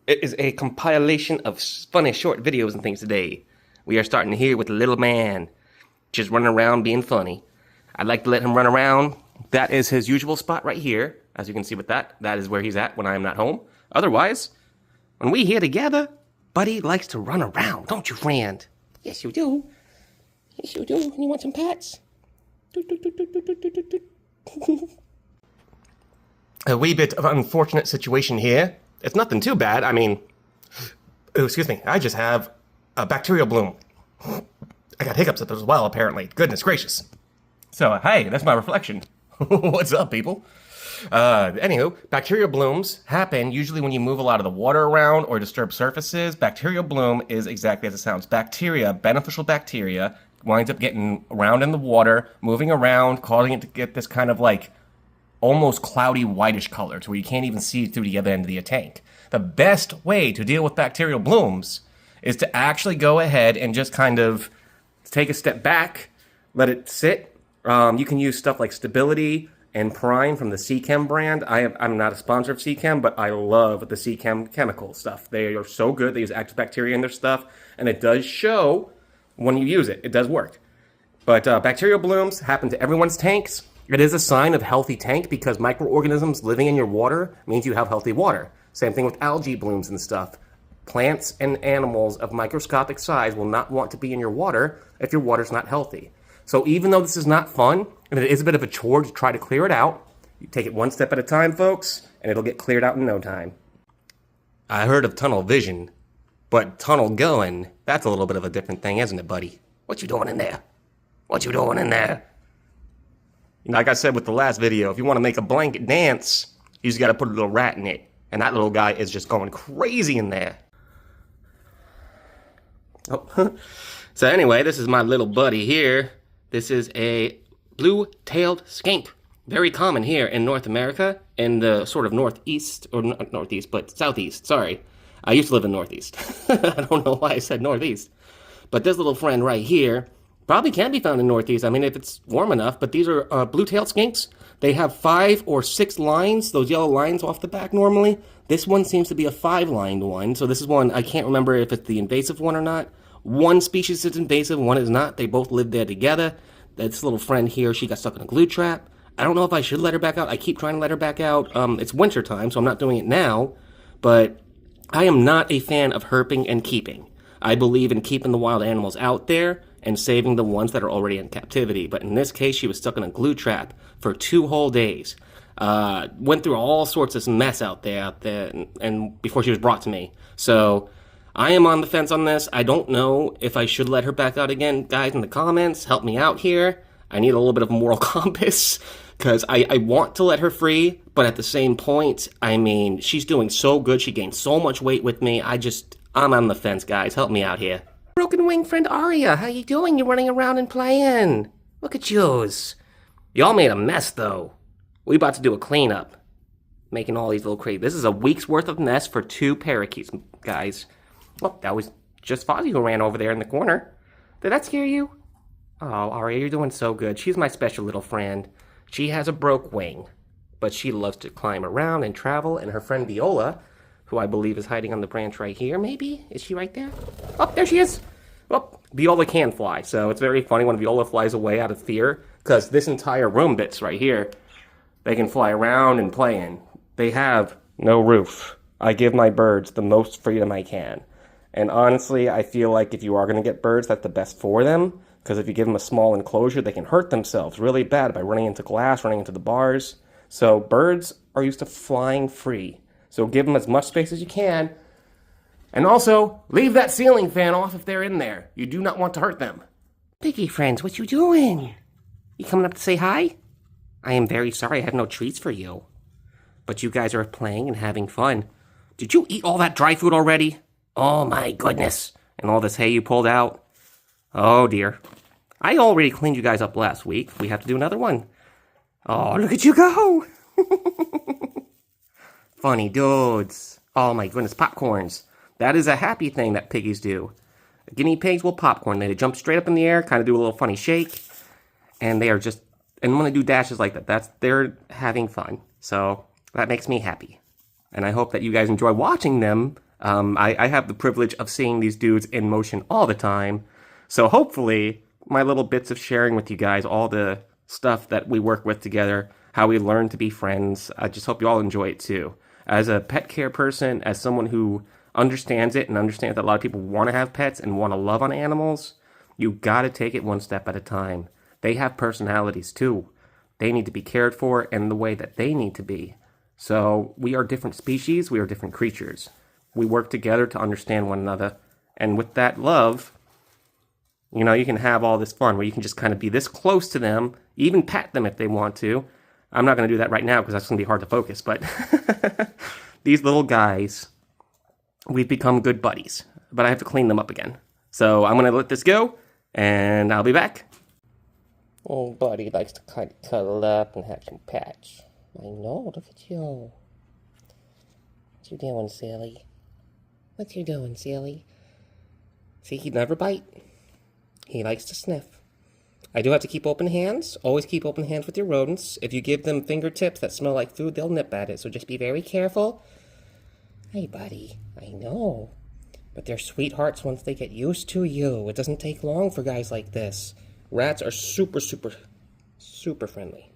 It is a compilation of funny short videos and things today. We are starting here with the little man, just running around being funny. I'd like to let him run around. That is his usual spot right here. As you can see with that, that is where he's at when I am not home. Otherwise, when we here together, Buddy likes to run around, don't you, friend? Yes, you do. Yes, you do. You want some pets? A wee bit of an unfortunate situation here. It's nothing too bad. I mean, oh, excuse me. I just have a bacterial bloom. I got hiccups as well, apparently. Goodness gracious. So, hey, that's my reflection. What's up, people? Anywho, bacterial blooms happen usually when you move a lot of the water around or disturb surfaces. Bacterial bloom is exactly as it sounds. Bacteria, beneficial bacteria, winds up getting around in the water, moving around, causing it to get this kind of like almost cloudy whitish color to where you can't even see through the other end of the tank. The best way to deal with bacterial blooms is to actually go ahead and just kind of take a step back, let it sit. You can use stuff like Stability and Prime from the Seachem brand. I'm not a sponsor of Seachem, but I love the Seachem chemical stuff. They are so good. They use active bacteria in their stuff, and it does show when you use it. It does work. But bacterial blooms happen to everyone's tanks. It is a sign of healthy tank because microorganisms living in your water means you have healthy water. Same thing with algae blooms and stuff. Plants and animals of microscopic size will not want to be in your water if your water's not healthy. So even though this is not fun, and it is a bit of a chore to try to clear it out, you take it one step at a time, folks, and it'll get cleared out in no time. I heard of tunnel vision, but tunnel going, that's a little bit of a different thing, isn't it, buddy? What you doing in there? What you doing in there? Like I said with the last video, if you want to make a blanket dance, you just got to put a little rat in it. And that little guy is just going crazy in there. Oh. So anyway, this is my little buddy here. This is a blue-tailed skink. Very common here in North America, in the sort of northeast, or not northeast, but southeast, sorry. I used to live in northeast. I don't know why I said northeast. But this little friend right here probably can be found in northeast. I mean, if it's warm enough, but these are blue-tailed skinks. They have 5 or 6 lines, those yellow lines off the back normally. This one seems to be a 5-lined one, so this is one, I can't remember if it's the invasive one or not. One species is invasive, one is not. They both live there together. This little friend here, she got stuck in a glue trap. I don't know if I should let her back out. I keep trying to let her back out. It's winter time, so I'm not doing it now, but I am not a fan of herping and keeping. I believe in keeping the wild animals out there and saving the ones that are already in captivity. But in this case, she was stuck in a glue trap for 2 whole days. Went through all sorts of mess out there, and before she was brought to me. So I am on the fence on this. I don't know if I should let her back out again. Guys in the comments, help me out here. I need a little bit of a moral compass because I want to let her free, but at the same point, I mean, she's doing so good. She gained so much weight with me. I'm on the fence, guys. Help me out here. Broken wing friend Aria, how you doing? You're running around and playing. Look at yous. Y'all made a mess, though. We about to do a cleanup. Making all these little crazy. This is a week's worth of mess for 2 parakeets, guys. Well, that was just Fozzie who ran over there in the corner. Did that scare you? Oh, Aria, you're doing so good. She's my special little friend. She has a broke wing, but she loves to climb around and travel, and her friend Viola, who I believe is hiding on the branch right here, maybe? Is she right there? Oh, there she is! Well, Viola can fly, so it's very funny when Viola flies away out of fear, because this entire room bits right here, they can fly around and play in. They have no roof. I give my birds the most freedom I can. And honestly, I feel like if you are going to get birds, that's the best for them, because if you give them a small enclosure, they can hurt themselves really bad by running into glass, running into the bars. So birds are used to flying free. So give them as much space as you can. And also, leave that ceiling fan off if they're in there. You do not want to hurt them. Piggy friends, what you doing? You coming up to say hi? I am very sorry I have no treats for you. But you guys are playing and having fun. Did you eat all that dry food already? Oh my goodness. And all this hay you pulled out? Oh dear. I already cleaned you guys up last week. We have to do another one. Oh, look at you go. Funny dudes. Oh my goodness, popcorns. That is a happy thing that piggies do. Guinea pigs will popcorn. They jump straight up in the air, kind of do a little funny shake. And they are just, and when they do dashes like that, they're having fun. So that makes me happy. And I hope that you guys enjoy watching them I have the privilege of seeing these dudes in motion all the time. So hopefully, my little bits of sharing with you guys, all the stuff that we work with together, how we learn to be friends, I just hope you all enjoy it too. As a pet care person, as someone who understands it and understands that a lot of people want to have pets and want to love on animals, you gotta take it one step at a time. They have personalities too. They need to be cared for in the way that they need to be. So we are different species, we are different creatures. We work together to understand one another. And with that love, you know, you can have all this fun where you can just kind of be this close to them, even pet them if they want to. I'm not going to do that right now because that's going to be hard to focus, but these little guys, we've become good buddies, but I have to clean them up again. So I'm going to let this go, and I'll be back. Oh, buddy likes to kind of cuddle up and have some pets. I know, look at you. What you doing, silly? What you doing, silly? See, he'd never bite. He likes to sniff. I do have to keep open hands. Always keep open hands with your rodents. If you give them fingertips that smell like food, they'll nip at it, so just be very careful. Hey, buddy, I know. But they're sweethearts once they get used to you. It doesn't take long for guys like this. Rats are super friendly.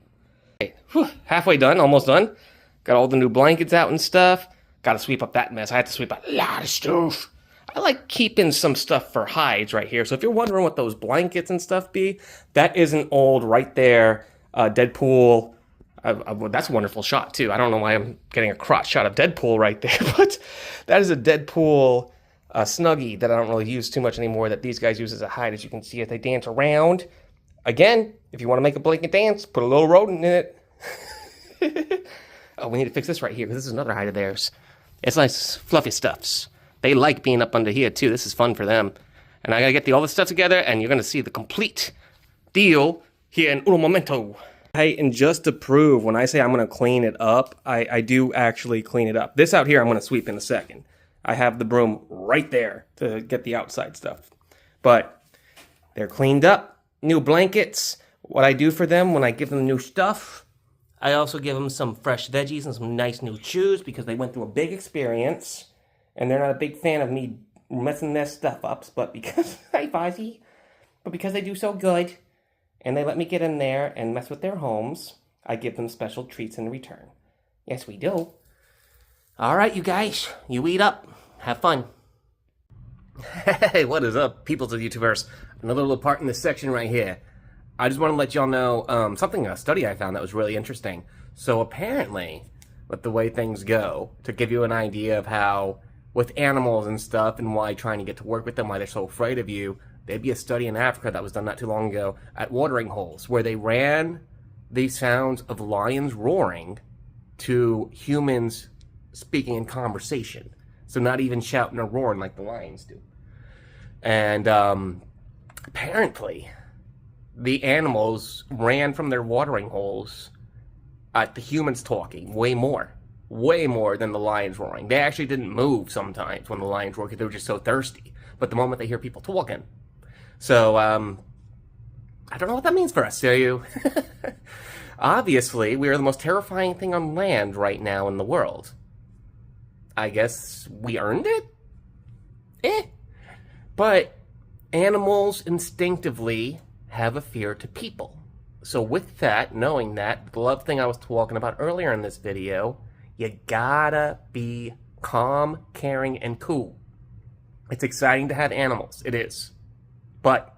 Okay, halfway done, almost done. Got all the new blankets out and stuff. Gotta sweep up that mess. I had to sweep up a lot of stuff. I like keeping some stuff for hides right here. So if you're wondering what those blankets and stuff be, that is an old, right there, Deadpool. That's a wonderful shot, too. I don't know why I'm getting a crotch shot of Deadpool right there, but that is a Deadpool Snuggie that I don't really use too much anymore, that these guys use as a hide. As you can see, as they dance around. Again, if you want to make a blanket dance, put a little rodent in it. Oh, we need to fix this right here, because this is another hide of theirs. It's nice, fluffy stuffs. They like being up under here, too. This is fun for them. And I gotta get all this stuff together, and you're gonna see the complete deal here in uno momento. Hey, and just to prove, when I say I'm gonna clean it up, I do actually clean it up. This out here I'm gonna sweep in a second. I have the broom right there to get the outside stuff. But they're cleaned up, new blankets. What I do for them when I give them new stuff, I also give them some fresh veggies and some nice new shoes because they went through a big experience. And they're not a big fan of me messing their stuff up, but because, hi Fozzie, but because they do so good, and they let me get in there and mess with their homes, I give them special treats in return. Yes, we do. All right, you guys, you eat up. Have fun. Hey, what is up, peoples of YouTubers? Another little part in this section right here. I just want to let y'all know a study I found that was really interesting. So apparently, with the way things go, to give you an idea of how with animals and stuff and why trying to get to work with them, why they're so afraid of you, there'd be a study in Africa that was done not too long ago at watering holes where they ran these sounds of lions roaring to humans speaking in conversation. So not even shouting or roaring like the lions do. And apparently the animals ran from their watering holes at the humans talking way more than the lions roaring. They actually didn't move sometimes when the lions roared because they were just so thirsty. But the moment they hear people talking. So, I don't know what that means for us, do you? Obviously, we are the most terrifying thing on land right now in the world. I guess we earned it? But animals instinctively have a fear to people. So with that, knowing that, the love thing I was talking about earlier in this video, you gotta be calm, caring, and cool. It's exciting to have animals. It is. But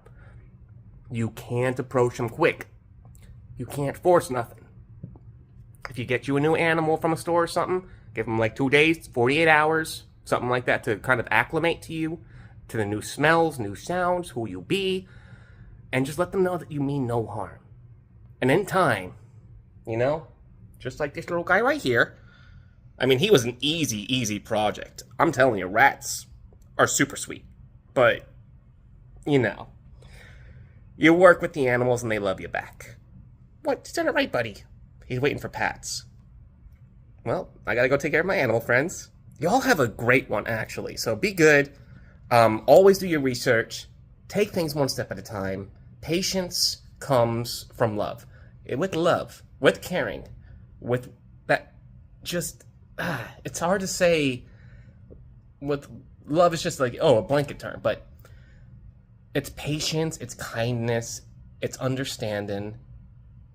you can't approach them quick. You can't force nothing. If you get you a new animal from a store or something, give them like 2 days, 48 hours, something like that to kind of acclimate to you, to the new smells, new sounds, who you be, and just let them know that you mean no harm. And in time, you know, just like this little guy right here, I mean, he was an easy project. I'm telling you, rats are super sweet. But, you know, you work with the animals and they love you back. What? Is that right, buddy? He's waiting for pats. Well, I gotta go take care of my animal friends. Y'all have a great one, actually. So be good. Always do your research. Take things one step at a time. Patience comes from love. With love. With caring. With that just... it's hard to say with love is just like, oh, a blanket term, but it's patience, it's kindness, it's understanding.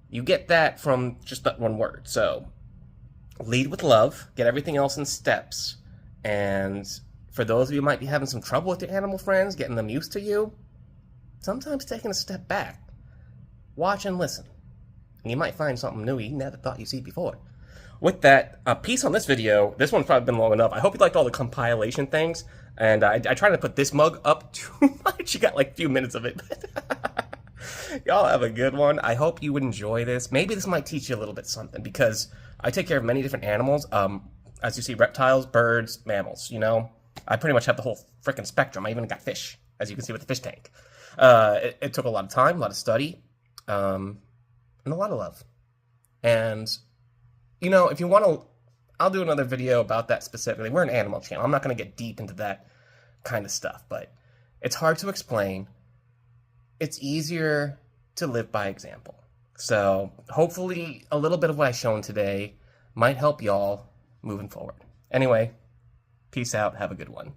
You get that from just that one word. So lead with love, get everything else in steps. And for those of you who might be having some trouble with your animal friends, getting them used to you, sometimes taking a step back, watch and listen. And you might find something new you never thought you'd see before. With that, peace on this video. This one's probably been long enough. I hope you liked all the compilation things. And I tried to put this mug up too much. You got like a few minutes of it. Y'all have a good one. I hope you would enjoy this. Maybe this might teach you a little bit something, because I take care of many different animals. As you see, reptiles, birds, mammals, you know? I pretty much have the whole freaking spectrum. I even got fish, as you can see with the fish tank. It took a lot of time, a lot of study, and a lot of love. And, you know, if you want to, I'll do another video about that specifically. We're an animal channel. I'm not going to get deep into that kind of stuff, but it's hard to explain. It's easier to live by example. So hopefully a little bit of what I've shown today might help y'all moving forward. Anyway, peace out. Have a good one.